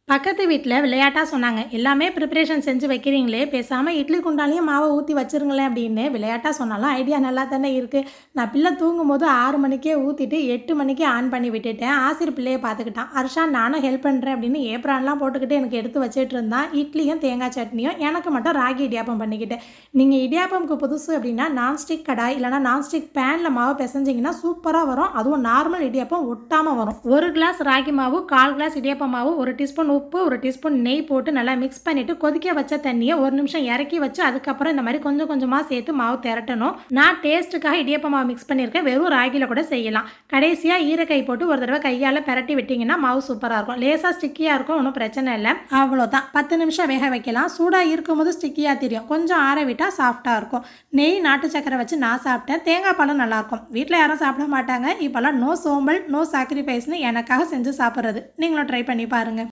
பக்கத்து வீட்டில் விளையாட்டாக சொன்னாங்க, எல்லாமே ப்ரிப்பரேஷன் செஞ்சு வைக்கிறீங்களே, பேசாமல் இட்லி குண்டாலையும் மாவை ஊற்றி வச்சிருங்களேன் அப்படின்னு. விளையாட்டாக சொன்னாலும் ஐடியா நல்லா தானே இருக்குது. நான் பிள்ளை தூங்கும்போது 6 மணிக்கே ஊற்றிட்டு 8 மணிக்கே ஆன் பண்ணி விட்டுட்டேன். ஆசிரியர் பிள்ளையை பார்த்துக்கிட்டான். ஹர்ஷா நானும் ஹெல்ப் பண்ணுறேன் அப்படின்னு ஏப்ரான்லாம் போட்டுக்கிட்டு எனக்கு எடுத்து வச்சுட்டு இருந்தான். இட்லியும் தேங்காய் சட்னியும், எனக்கு மட்டும் ராகி இடியாப்பம் பண்ணிக்கிட்டேன். நீங்கள் இடியாப்பம்க்கு புதுசு அப்படின்னா நான்ஸ்டிக் கடாய் இல்லைனா நான்ஸ்டிக் பேனில் மாவு பிசைஞ்சிங்கன்னா சூப்பராக வரும். அதுவும் நார்மல் இடியாப்பம் ஒட்டாமல் வரும். 1 கிளாஸ் ராகி மாவு, 1/4 கிளாஸ் இடியாப்பம் மாவு, 1 டீஸ்பூன் உப்பு, 1 டீஸ்பூன் நெய் போட்டு நல்லா மிக்ஸ் பண்ணிவிட்டு கொதிக்க வச்ச தண்ணியை 1 நிமிஷம் இறக்கி வச்சு அதுக்கப்புறம் இந்த மாதிரி கொஞ்சம் கொஞ்சமாக சேர்த்து மாவு திரட்டணும். நான் டேஸ்ட்டுக்காக இடியாப்ப மாவு மிக்ஸ் பண்ணியிருக்கேன். வெறும் ராகியில் கூட செய்யலாம். கடைசியாக ஈரக்கை போட்டு ஒரு தடவை கையால் பிரட்டி விட்டிங்கன்னா மாவு சூப்பராக இருக்கும். லேசாக ஸ்டிக்கியாக இருக்கும், ஒன்றும் பிரச்சனை இல்லை. அவ்வளோதான், 10 நிமிஷம் வேக வைக்கலாம். சூடாக இருக்கும்போது ஸ்டிக்கியாக தெரியும், கொஞ்சம் ஆற விட்டால் சாஃப்டாக இருக்கும். நெய் நாட்டு சக்கரை வச்சு நான் சாப்பிட்டேன். தேங்காய் பாலும் நல்லாயிருக்கும். வீட்டில் யாரும் சாப்பிட மாட்டாங்க. இப்போல்லாம் நோ சோம்பல் நோ சாக்ரிஃபைஸ்னு எனக்காக செஞ்சு சாப்பிட்றது. நீங்களும் ட்ரை பண்ணி பாருங்கள்.